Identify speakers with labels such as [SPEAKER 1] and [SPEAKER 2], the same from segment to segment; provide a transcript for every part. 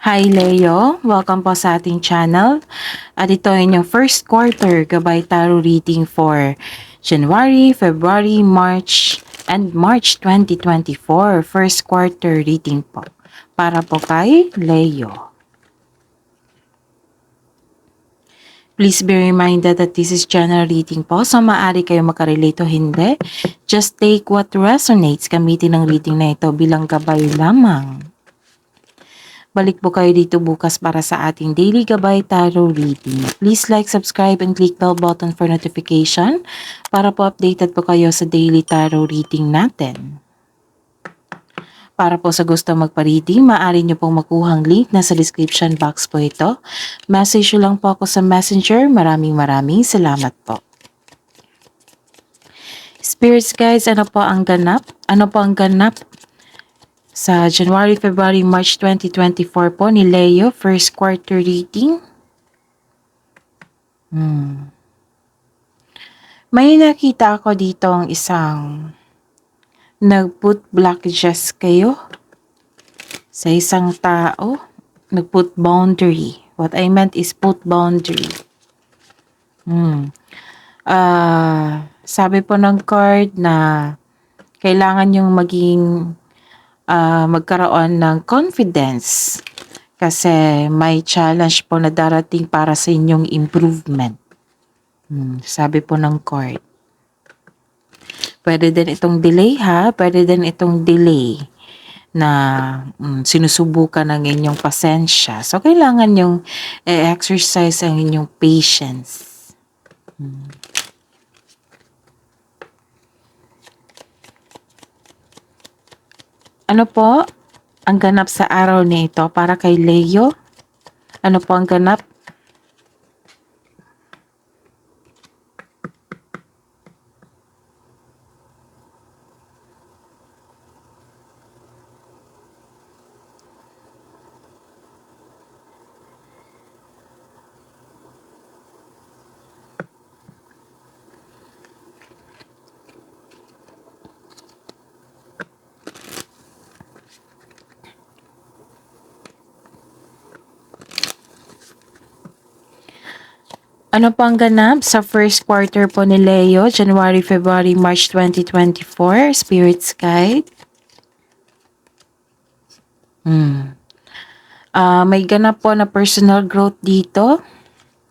[SPEAKER 1] Hi Leo, welcome po sa ating channel. At ito ay inyong first quarter gabay tarot reading for January, February, March, and March 2024. First quarter reading po para po kay Leo. Please be reminded that this is general reading po, so maaari kayo makarelate o hindi. Just take what resonates, gamitin ang reading na ito bilang gabay lamang. Balik po kayo dito bukas para sa ating daily gabay tarot reading. Please like, subscribe, and click bell button for notification para po updated po kayo sa daily tarot reading natin. Para po sa gusto magpa-reading, maaari nyo pong makuhang link na sa description box po ito. Message lang po ako sa messenger. Maraming salamat po. Spirits guys, ano po ang ganap? Ano po ang ganap sa January, February, March 2024 po ni Leo, first quarter reading? May nakita ako dito ang isang nag-put blockages kayo sa isang tao. Nag-put boundary. What I meant is put boundary. Sabi po ng card na kailangan yung magkaroon ng confidence kasi may challenge po na darating para sa inyong improvement. Sabi po ng card. Pwede din itong delay ha, pwede din itong delay na sinusubukan ng inyong pasensya. So, kailangan yung exercise ang inyong patience. Ano po ang ganap sa araw na ito para kay Leo? Ano po ang ganap? Ano po ang ganap sa first quarter po ni Leo, January, February, March 2024, Spirits Guide? May ganap po na personal growth dito.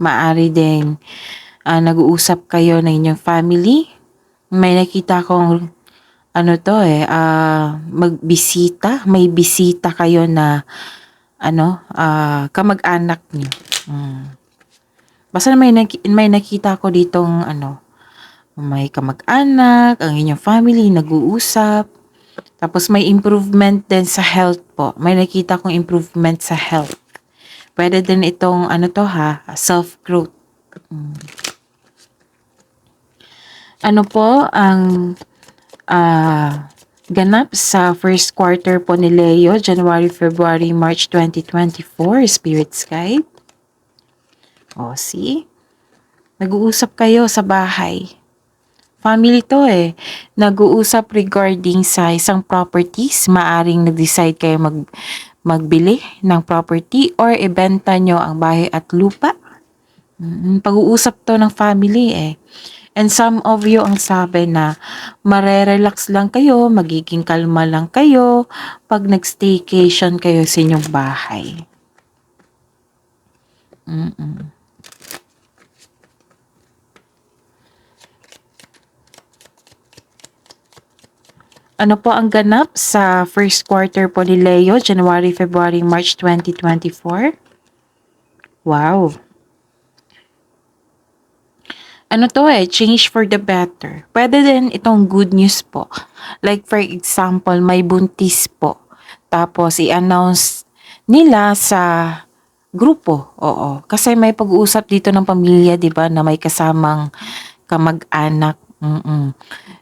[SPEAKER 1] Maari din nag-uusap kayo na inyong family. May nakita kong magbisita. May bisita kayo na kamag-anak niyo. Basta may nakita ko ditong may kamag-anak, ang inyong family nag-uusap. Tapos may improvement din sa health po. May nakita kong improvement sa health. Pwede din itong self-growth. Ano po ang ganap sa first quarter po ni Leo, January, February, March 2024, Spirits Guide? See? Nag-uusap kayo sa bahay. Family to Nag-uusap regarding sa isang properties. Maaring nag-decide kayo magbili ng property or ibenta nyo ang bahay at lupa. Pag-uusap to ng family And some of you ang sabi na marerelax lang kayo, magiging kalma lang kayo pag nag-staycation kayo sa inyong bahay. Ano po ang ganap sa first quarter po ni Leo, January, February, March 2024? Wow. Change for the better. Pwede din itong good news po. Like for example, may buntis po. Tapos i-announce nila sa grupo. Oo. Kasi may pag-uusap dito ng pamilya, 'di ba, na may kasamang kamag-anak.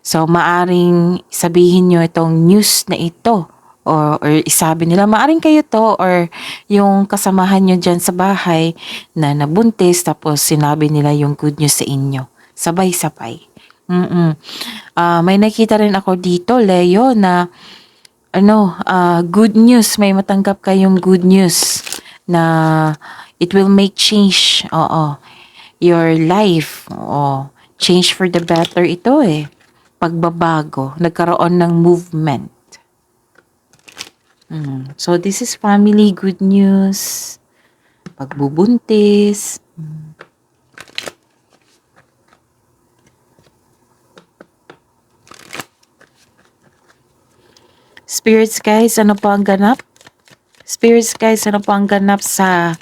[SPEAKER 1] So, maaring sabihin nyo itong news na ito. Or isabi nila, maaring kayo to or yung kasamahan nyo dyan sa bahay na nabuntis tapos sinabi nila yung good news sa inyo. Sabay-sabay. May nakita rin ako dito, Leo, na good news. May matanggap kayong good news. na it will make change, oo, your life. Oo, change for the better ito eh. Pagbabago, nagkaroon ng movement. So this is family good news. Pagbubuntis. Spirits guys, ano po ang ganap? Spirits guys, ano po ang ganap sa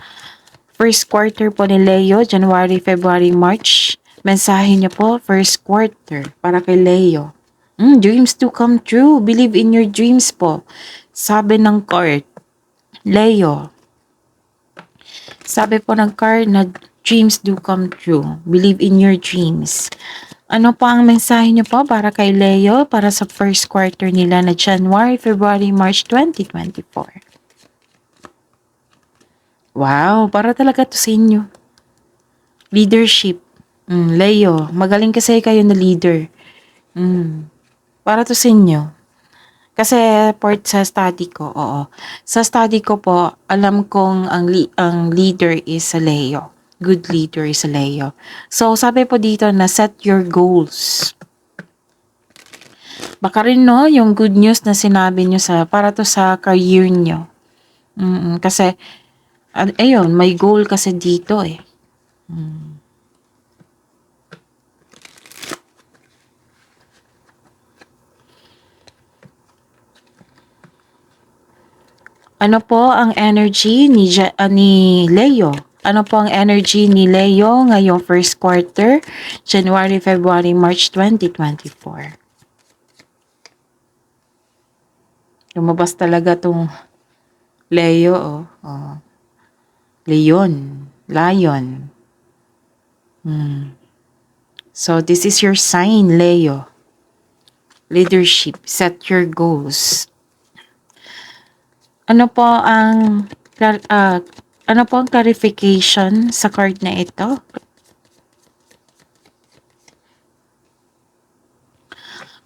[SPEAKER 1] first quarter po ni Leo, January, February, March? Mensahe niyo po, first quarter para kay Leo. Dreams to come true. Believe in your dreams po. Sabi ng card, Leo. Sabi po ng card na dreams do come true. Believe in your dreams. Ano po ang mensahe niyo po para kay Leo para sa first quarter nila na January, February, March 2024? Wow, para talaga to sa inyo. Leadership. Leo, magaling kasi kayo na leader. Para to sa inyo. Kasi part sa study ko, oo. Sa study ko po, alam kong ang leader is sa Leo. Good leader is sa Leo. So, sabi po dito na set your goals. Baka rin no, yung good news na sinabi nyo para to sa career nyo. Kasi, ayun, may goal kasi dito eh. Ano po ang energy ni Leo? Ano po ang energy ni Leo ngayong first quarter, January, February, March 2024? Lumabas talaga tong Leo, oh. Leon, Lion. So, this is your sign, Leo. Leadership, set your goals. Ano po ang clarification sa card na ito?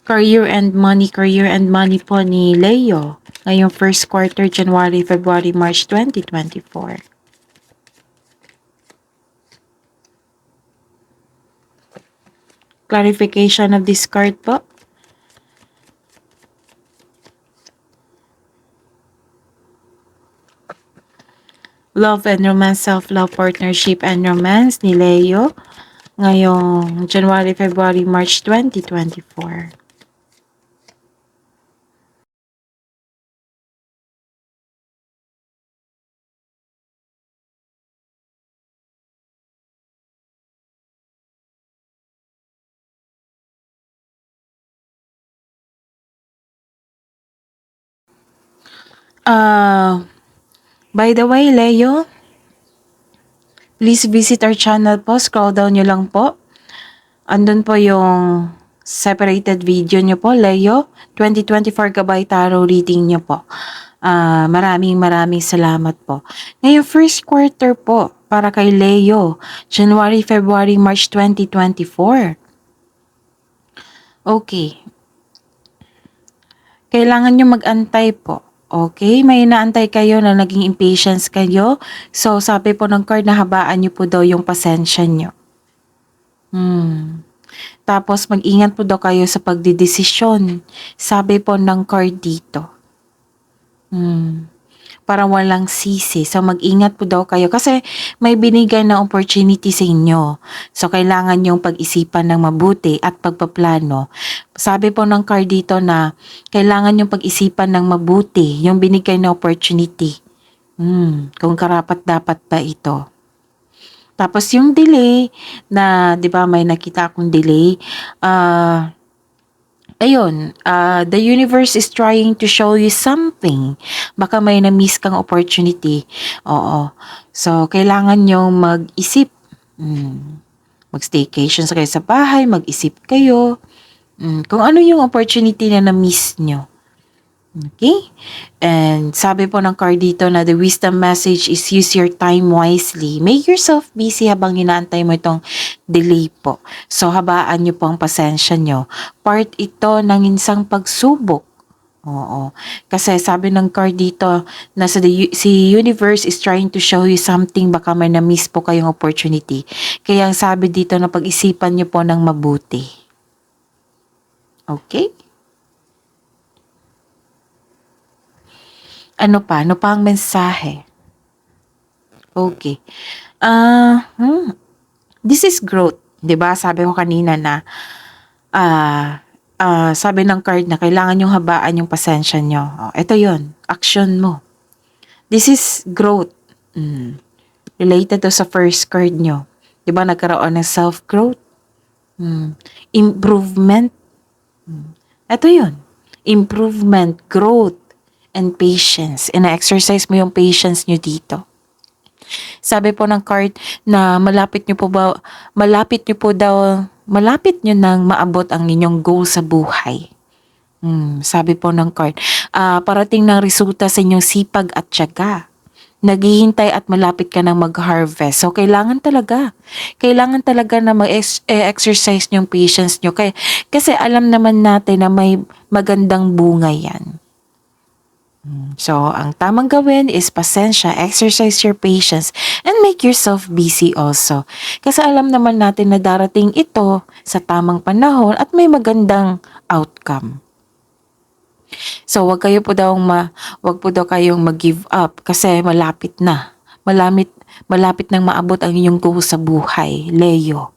[SPEAKER 1] Career and money po ni Leo ngayong first quarter, January, February, March 2024. Clarification of this card po. Love and romance, self-love, partnership and romance ni Leo ngayong January, February, March 2024. By the way, Leo, please visit our channel po. Scroll down nyo lang po. Andun po yung separated video nyo po, Leo. 2024 Gabay Tarot reading nyo po. Maraming salamat po. Ngayon, first quarter po para kay Leo. January, February, March 2024. Okay. Kailangan nyo mag-antay po. Okay, may inaantay kayo na naging impatience kayo. So, sabi po ng card na habaan nyo po daw yung pasensya nyo. Tapos, mag-ingat po daw kayo sa pagdidesisyon. Sabi po ng card dito. Para walang sisi. So, mag-ingat po daw kayo kasi may binigay na opportunity sa inyo. So, kailangan yung pag-isipan ng mabuti at pagpaplano. Sabi po ng card dito na kailangan yung pag-isipan ng mabuti, yung binigay na opportunity. Kung karapat-dapat ba ito. Tapos yung delay na, 'di ba, may nakita akong delay. The universe is trying to show you something. Baka may na-miss kang opportunity. Oo. So, kailangan nyong mag-isip. Mag-staycation kayo sa bahay, mag-isip kayo. Kung ano yung opportunity na na-miss nyo. Okay? And sabi po ng card dito na the wisdom message is use your time wisely. Make yourself busy habang hinaantay mo itong delay po. So, habaan nyo po ang pasensya nyo. Part ito ng isang pagsubok. Oo. Kasi sabi ng card dito, si universe is trying to show you something, baka may na-miss po kayong opportunity. Kaya ang sabi dito na pag-isipan niyo po ng mabuti. Okay? Ano pa? Ano pa ang mensahe? Okay. This is growth. 'Di ba? Sabi ko kanina na sabi ng card na kailangan yung habaan yung pasensya nyo. Oh, ito yon, action mo. This is growth. Mm. Related to sa first card nyo. 'Di ba nagkaroon ng self-growth? Improvement. Ito yon. Improvement, growth, and patience. Ina-exercise mo yung patience nyo dito. Sabi po ng card na malapit nyo nang maabot ang inyong goal sa buhay. Sabi po ng card, parating ng resulta sa inyong sipag at tiyaga. Naghihintay at malapit ka nang mag-harvest. So, kailangan talaga na mag-exercise yung patience nyo. Kasi alam naman natin na may magandang bunga yan. So, ang tamang gawin is pasensya, exercise your patience, and make yourself busy also. Kasi alam naman natin na darating ito sa tamang panahon at may magandang outcome. So, wag po daw kayong mag-give up kasi malapit na. Malapit nang maabot ang inyong goal sa buhay, Leo.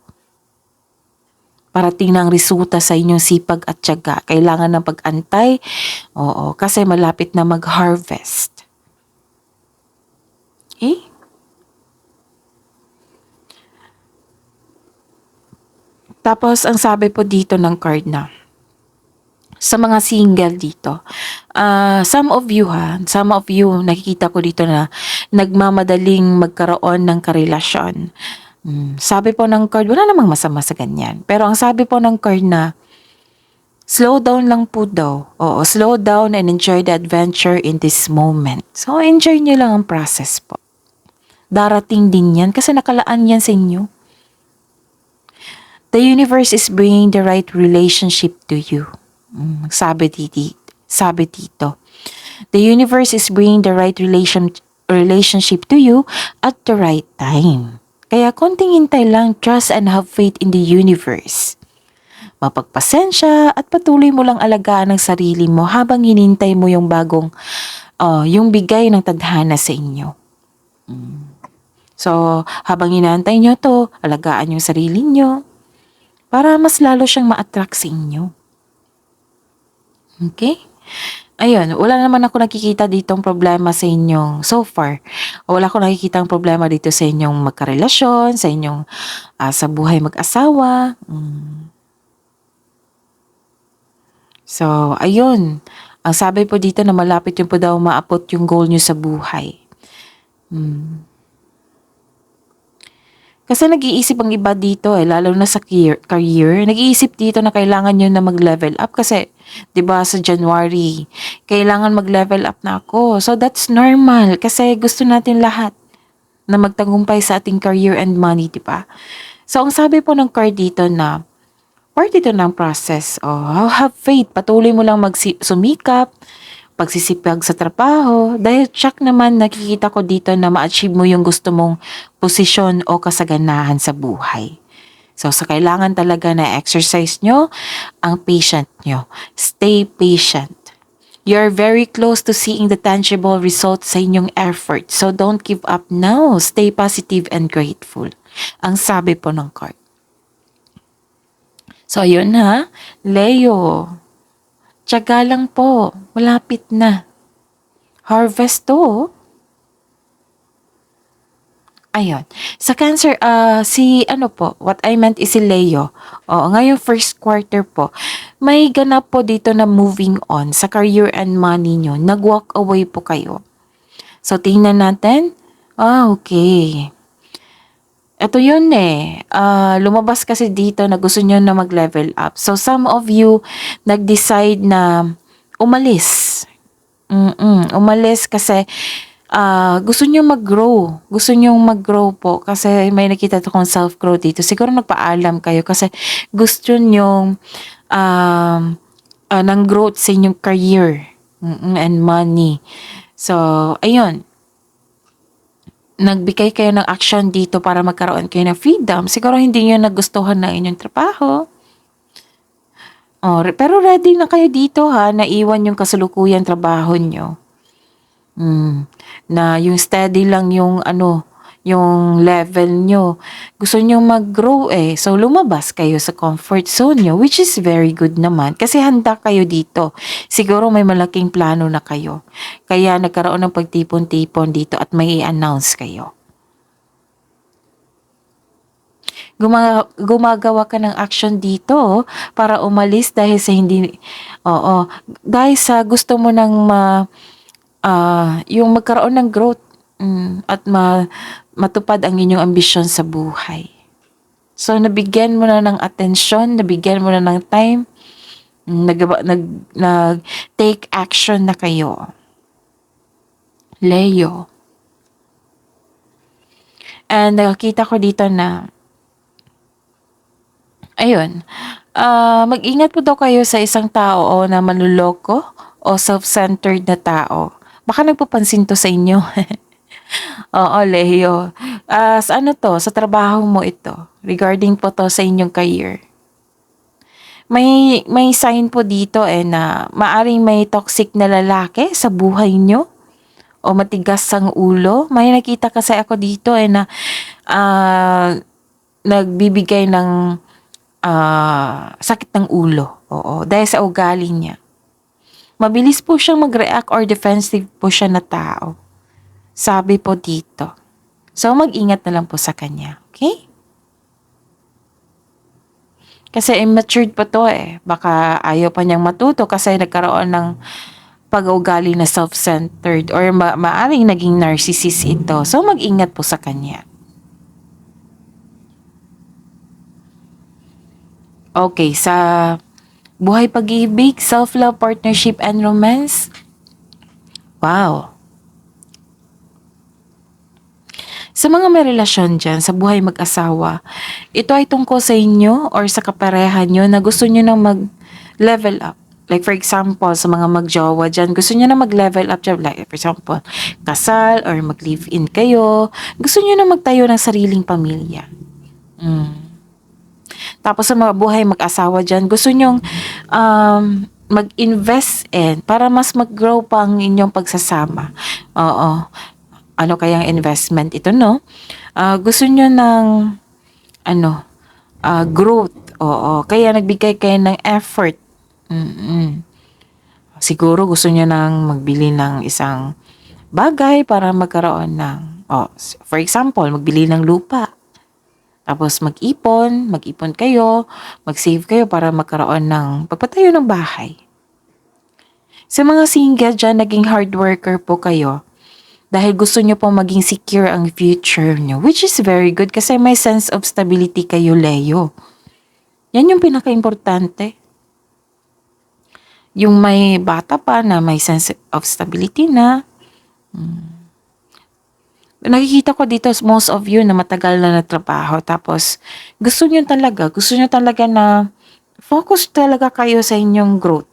[SPEAKER 1] Parating ng resulta sa inyong sipag at tiyaga. Kailangan ng pag-antay. Oo, kasi malapit na mag-harvest. Okay? Tapos, ang sabi po dito ng card na, sa mga single dito, some of you, nakikita ko dito na nagmamadaling magkaroon ng karelasyon. Sabi po ng card, wala namang masama sa ganyan. Pero ang sabi po ng card na, slow down lang po daw. Oo, slow down and enjoy the adventure in this moment. So, enjoy nyo lang ang process po. Darating din yan kasi nakalaan yan sa inyo. The universe is bringing the right relationship to you. Sabi dito. The universe is bringing the right relationship to you at the right time. Kaya konting hintay lang, trust and have faith in the universe. Mapagpasensya at patuloy mo lang alagaan ang sarili mo habang hinintay mo yung yung bigay ng tadhana sa inyo. So, habang inaantay nyo to, alagaan yung sarili nyo para mas lalo siyang ma-attract sa inyo. Okay? Ayun, wala naman ako nakikita ditong problema sa inyong so far. Wala ako nakikita problema dito sa inyong magkarelasyon, sa inyong sa buhay mag-asawa. So, ayun. Ang sabi po dito na malapit yung po daw maapot yung goal nyo sa buhay. Kasi nag-iisip ang iba dito lalo na sa career. Nag-iisip dito na kailangan nyo na mag-level up kasi, 'di ba sa January, kailangan mag-level up na ako. So that's normal kasi gusto natin lahat na magtagumpay sa ating career and money, 'di ba? So ang sabi po ng card dito na part ito ng process. Have faith. Patuloy mo lang sumikap, pagsisipag sa trabaho, dahil check naman nakikita ko dito na ma-achieve mo yung gusto mong posisyon o kasaganahan sa buhay. So, sa kailangan talaga na exercise nyo, ang patient nyo. Stay patient. You're very close to seeing the tangible results sa inyong effort. So, don't give up now. Stay positive and grateful. Ang sabi po ng card. So, ayun ha. Leo. Tiyaga lang po. Malapit na. Harvest to. Ayun. Sa Cancer, what I meant is si Leo. Ngayong first quarter po, may ganap po dito na moving on sa career and money nyo. Nag-walk away po kayo. So, tingnan natin. Okay. Ito yun lumabas kasi dito na gusto nyo na mag-level up. So, some of you nag-decide na umalis. Umalis kasi gusto nyo mag-grow. Gusto nyo mag-grow po kasi may nakita kong self-growth dito. Siguro nagpaalam kayo kasi gusto nyo ng growth sa inyong career. And money. So, ayun, nagbigay kayo ng action dito para magkaroon kayo ng freedom. Siguro hindi niyo nagustuhan ng inyong trabaho. Pero ready na kayo dito ha, na iwan yung kasalukuyang trabaho niyo. Na yung steady lang yung yung level nyo. Gusto nyo mag-grow eh. So, lumabas kayo sa comfort zone nyo, which is very good naman. Kasi handa kayo dito. Siguro may malaking plano na kayo. Kaya nagkaroon ng pagtipon-tipon dito at may i-announce kayo. Gumagawa ka ng action dito para umalis dahil sa hindi, dahil sa gusto mo ng yung magkaroon ng growth at matupad ang inyong ambisyon sa buhay. So, nabigyan mo na ng atensyon, nabigyan mo na ng time, nag-take action na kayo. Leo. And nakakita ko dito na, ayun, mag-ingat po daw kayo sa isang tao na manluloko o self-centered na tao. Baka nagpapansin to sa inyo. Oo, Leo. Sa sa trabaho mo ito, regarding po to sa inyong career. May sign po dito na maaring may toxic na lalaki sa buhay nyo o matigas ang ulo. May nakita kasi ako dito na nagbibigay ng sakit ng ulo. Oo, dahil sa ugali niya. Mabilis po siyang mag-react or defensive po siya na tao. Sabi po dito. So, mag-ingat na lang po sa kanya. Okay? Kasi immature pa to Baka ayaw pa niyang matuto kasi nagkaroon ng pag-uugali na self-centered or maaring naging narcissist ito. So, mag-ingat po sa kanya. Okay, sa buhay pag-ibig, self-love, partnership, and romance. Wow. Sa mga may relasyon dyan, sa buhay mag-asawa, ito ay tungkol sa inyo or sa kapareha nyo na gusto nyo nang mag-level up. Like for example, sa mga mag-jowa dyan, gusto nyo na mag-level up dyan. Like for example, kasal or mag-live-in kayo. Gusto nyo na magtayo ng sariling pamilya. Tapos sa mga buhay mag-asawa dyan, gusto nyong mag-invest para mas mag-grow pa ang inyong pagsasama. Oo. Ano kayang investment ito, no? Gusto nyo ng growth. Oo. Kaya nagbigay kayo ng effort. Siguro gusto nyo nang magbili ng isang bagay para magkaroon ng, for example, magbili ng lupa. Tapos mag-ipon kayo, mag-save kayo para magkaroon ng pagpatayo ng bahay. Sa mga single dyan, naging hard worker po kayo dahil gusto nyo po maging secure ang future nyo, which is very good kasi may sense of stability kayo, Leo. Yan yung pinaka-importante. Yung may bata pa na may sense of stability na. Nakikita ko dito most of you na matagal na nagtrabaho tapos gusto nyo talaga na focus talaga kayo sa inyong growth.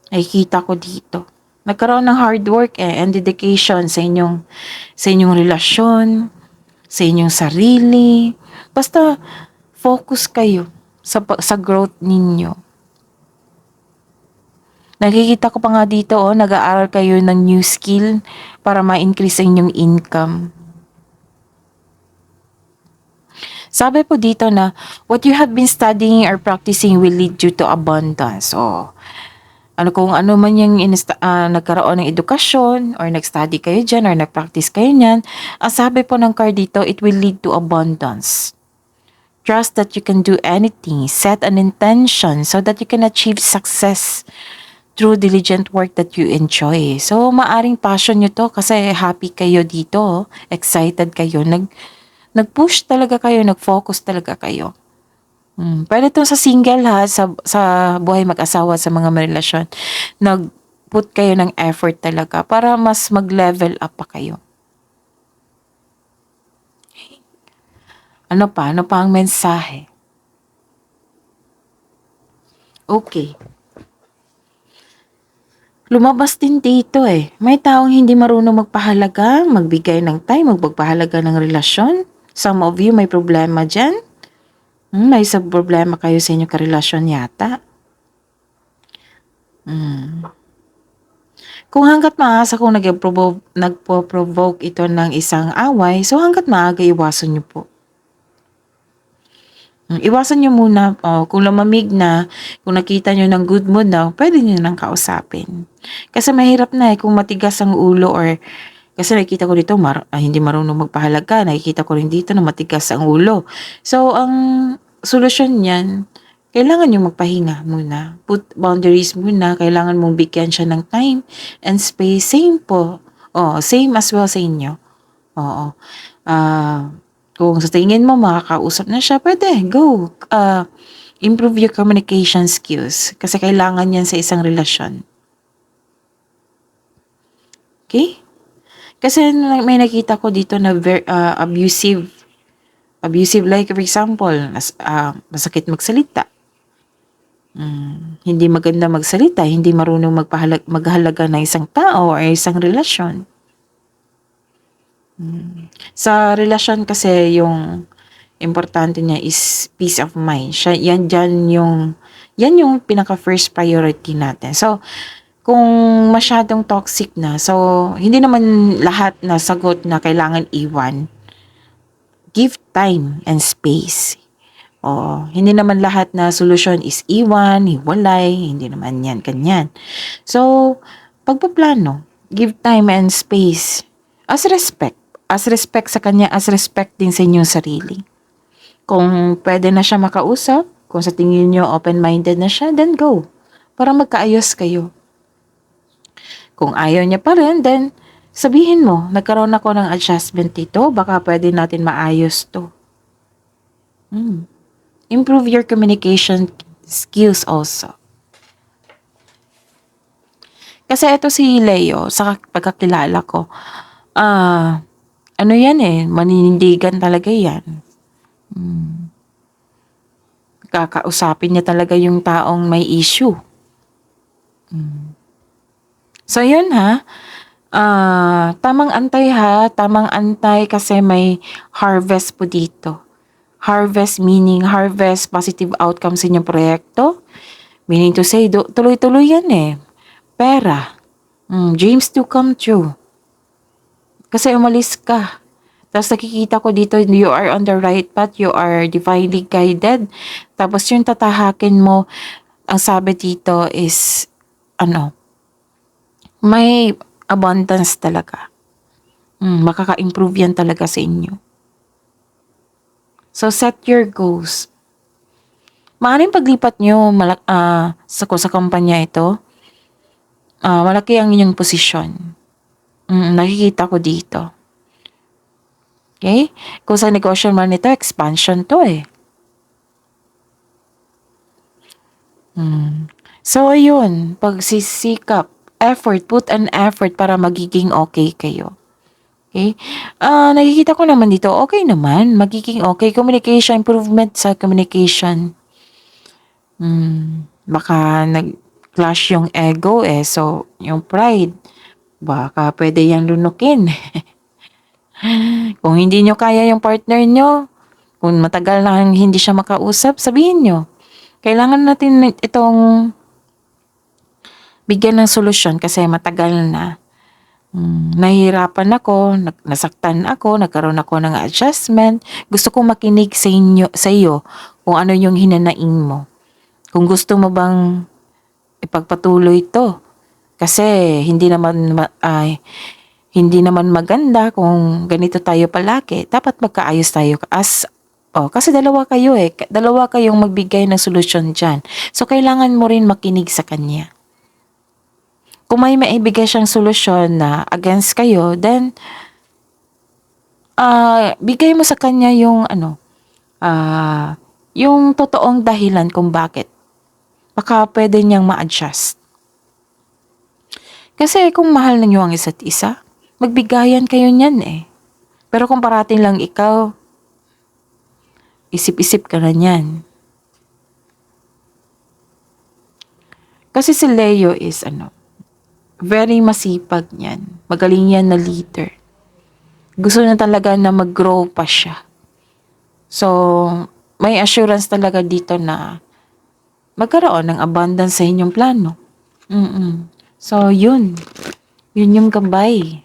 [SPEAKER 1] Nakikita ko dito. Nagkaroon ng hard work and dedication sa inyong relasyon, sa inyong sarili. Basta focus kayo sa growth ninyo. Nakikita ko pa nga dito, nag-aaral kayo ng new skill para ma-increase ang inyong income. Sabi po dito na, what you have been studying or practicing will lead you to abundance. Kung ano man yung nagkaroon ng edukasyon or nag-study kayo dyan or nag-practice kayo nyan, ang sabi po ng card dito, it will lead to abundance. Trust that you can do anything. Set an intention so that you can achieve success through diligent work that you enjoy. So, maaring passion nyo to kasi happy kayo dito. Excited kayo. Nag-push talaga kayo. Nag-focus talaga kayo. Pwede itong sa single sa buhay mag-asawa, sa mga relasyon. Nag-put kayo ng effort talaga para mas mag-level up pa kayo. Ano pa? Ano pa ang mensahe? Okay. lumabas din dito eh. May taong hindi marunong magpahalaga, magbigay ng time, magpagpahalaga ng relasyon. Some of you may problema dyan. May sa problema kayo sa inyong karelasyon yata. Kung hanggat maaasa kung nagpo-provoke ito ng isang away, so hanggat maaga iwasan niyo po. Iwasan niyo muna, kung lumamig na, kung nakita niyo ng good mood na, pwede niyo nang kausapin. Kasi mahirap na kung matigas ang ulo or kasi nakikita ko dito hindi marunong magpahalaga, nakikita ko rin dito na matigas ang ulo. So, ang solusyon niyan, kailangan niyo magpahinga muna. Put boundaries muna, kailangan mong bigyan siya ng time and space. Same po. Same as well sa inyo. Oo. Kung sa tingin mo makakausap na siya, pwede, go. Improve your communication skills kasi kailangan yan sa isang relasyon. Okay? Kasi may nakita ko dito na abusive. Abusive like for example, masakit magsalita. Hindi maganda magsalita, hindi marunong maghalaga ng isang tao o isang relasyon. Sa relasyon kasi yung importante niya is peace of mind. Yan yung pinaka first priority natin. So, kung masyadong toxic na, so hindi naman lahat na sagot na kailangan iwan. Give time and space. Hindi naman lahat na solusyon is iwan, hiwalay, hindi naman yan, ganyan. So, pagpaplano, give time and space as respect. As respect sa kanya, as respect din sa inyong sarili. Kung pwede na siya makausap, kung sa tingin nyo open-minded na siya, then go. Para magkaayos kayo. Kung ayaw niya pa rin, then sabihin mo, nagkaroon ako ng adjustment dito, baka pwede natin maayos to. Improve your communication skills also. Kasi ito si Leo, sa pagkakilala ko, maninindigan talaga yan. Kakausapin niya talaga yung taong may issue. So yun ha, tamang antay kasi may harvest po dito. Harvest meaning harvest positive outcomes sa inyong proyekto. Meaning to say, tuloy-tuloy yan Pera. Dreams to come true. Kasi umalis ka. Tapos nakikita ko dito, you are on the right path, you are divinely guided. Tapos yung tatahakin mo, ang sabi dito is, may abundance talaga. Makaka-improve yan talaga sa inyo. So, set your goals. Maaaring paglipat nyo sa kumpanya ito, malaki ang inyong posisyon. Nakikita ko dito. Okay? Kung sa negosyo man ito, expansion to So, ayun. Pagsisikap, effort, put an effort para magiging okay kayo. Okay? Nakikita ko naman dito, okay naman. Magiging okay. Communication, improvement sa communication. Baka nag-clash yung ego So, yung pride, baka pwede yang lunukin. Kung hindi nyo kaya yung partner nyo, kung matagal na hindi siya makausap, sabihin nyo. Kailangan natin itong bigyan ng solusyon kasi matagal na. Nahihirapan ako, nasaktan ako, nagkaroon ako ng adjustment. Gusto kong makinig sa iyo kung ano yung hinanaing mo. Kung gusto mo bang ipagpatuloy ito. Kasi hindi naman maganda kung ganito tayo palagi. Dapat magkaayos tayo kasi dalawa kayo Dalawa kayong magbigay ng solusyon dyan. So, kailangan mo rin makinig sa kanya. Kung may maibigay siyang solusyon na against kayo, then, bigay mo sa kanya yung yung totoong dahilan kung bakit. Baka pwede niyang ma-adjust. Kasi kung mahal ninyo ang isa't isa, magbigayan kayo niyan Pero kung parating lang ikaw, isip-isip ka na niyan. Kasi si Leo is Very masipag yan. Magaling yan na leader. Gusto na talaga na mag-grow pa siya. So, may assurance talaga dito na magkaroon ng abundance sa inyong plano. So, yun. Yun yung gabay.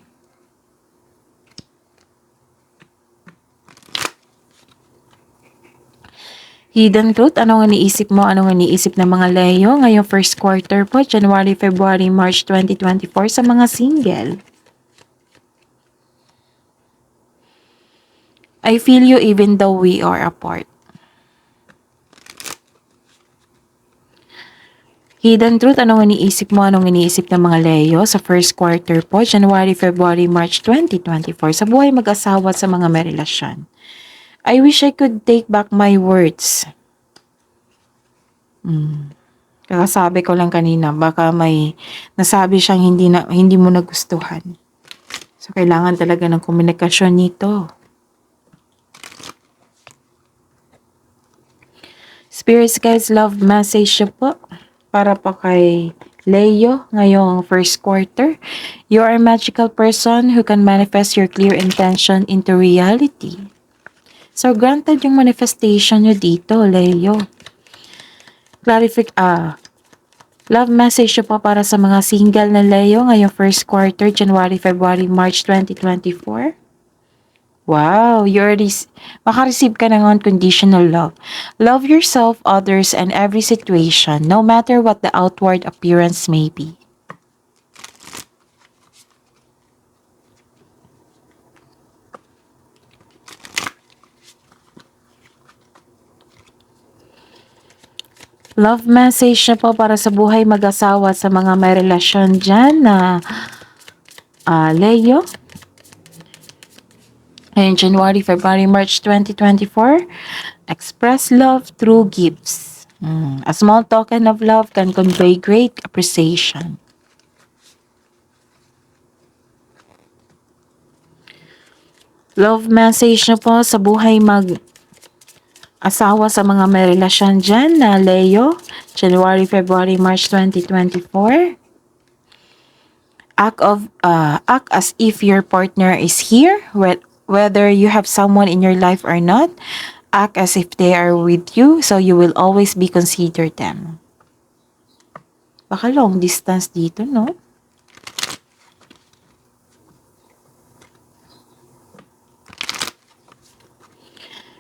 [SPEAKER 1] Hidden truth, anong iniisip mo? Anong iniisip ng mga Leo ngayong first quarter po, January, February, March 2024 sa mga single? I feel you even though we are apart. Hidden truth, anong iniisip mo? Anong iniisip ng mga Leo sa first quarter po, January, February, March 2024 sa buhay mag-asawa at sa mga may relasyon? I wish I could take back my words. Kakasabi ko lang kanina, baka may nasabi siyang hindi mo nagustuhan. So, kailangan talaga ng komunikasyon nito. Spirits guys, love message siya po para pa kay Leo ngayong first quarter. You are a magical person who can manifest your clear intention into reality. So, granted yung manifestation nyo dito, Leo. Love message siya po para sa mga single na Leo ngayong first quarter, January, February, March 2024. Wow, makareceive ka ng unconditional love. Love yourself, others, and every situation, no matter what the outward appearance may be. Love message na po para sa buhay mag-asawa sa mga may relasyon dyan na Leo. In January, February, March 2024, express love through gifts. A small token of love can convey great appreciation. Love message na po sa buhay mag-asawa sa mga may relasyon dyan na Leo, January, February, March 2024. Act as if your partner is here, whether you have someone in your life or not. Act as if they are with you, so you will always be considered them. Baka long distance dito, no?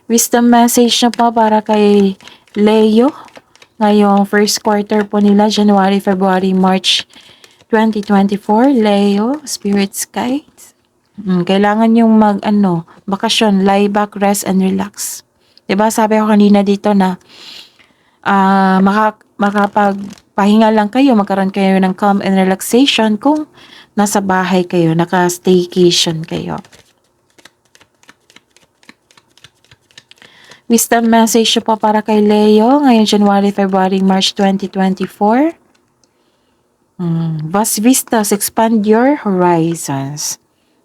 [SPEAKER 1] Wisdom message na po para kay Leo ngayong first quarter po nila, January, February, March 2024. Leo, spirits guides. Kailangan yung bakasyon, lie back, rest, and relax. Diba sabi ko kanina dito na makapagpahinga lang kayo, magkaroon kayo ng calm and relaxation kung nasa bahay kayo, naka-staycation kayo. Wisdom message po para kay Leo ngayong January, February, March 2024. Vast vistas, expand your horizons.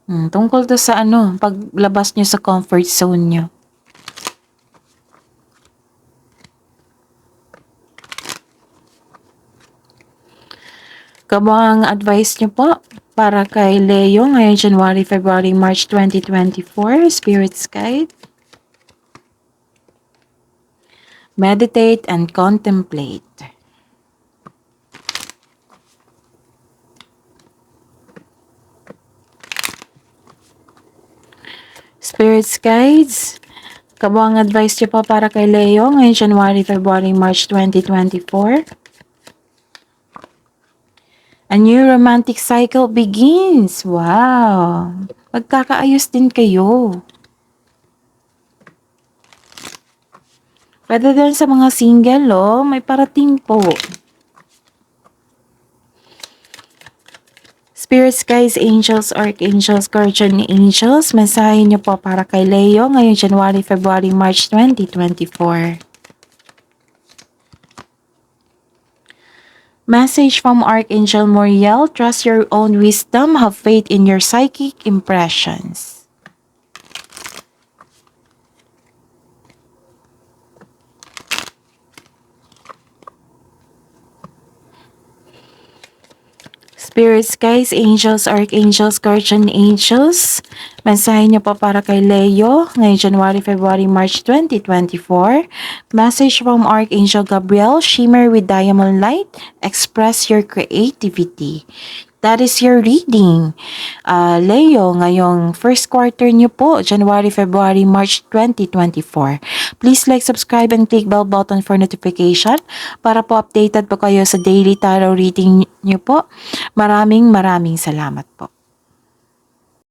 [SPEAKER 1] Tungkol to sa paglabas nyo sa comfort zone nyo. Kabang advice nyo po para kay Leo ngayong January, February, March 2024, Spirits Guide. Meditate and contemplate. Spirits Guides, kabuang advice niyo po para kay Leo ngayong January, February, March 2024. A new romantic cycle begins. Wow! Magkakaayos din kayo. Pwede din sa mga single, may parating po. Spirits, guys, angels, archangels, guardian angels, mensahe niyo po para kay Leo ngayong January, February, March 2024. Message from Archangel Muriel, trust your own wisdom, have faith in your psychic impressions. Spirits, guys, angels, archangels, guardian angels. Mensahe niyo po para kay Leo ngayong January, February, March 2024. Message from Archangel Gabriel, shimmer with diamond light, express your creativity. That is your reading. Leo, ngayong first quarter niyo po, January, February, March 2024. Please like, subscribe, and click bell button for notification para po updated po kayo sa daily tarot reading niyo po. Maraming salamat po.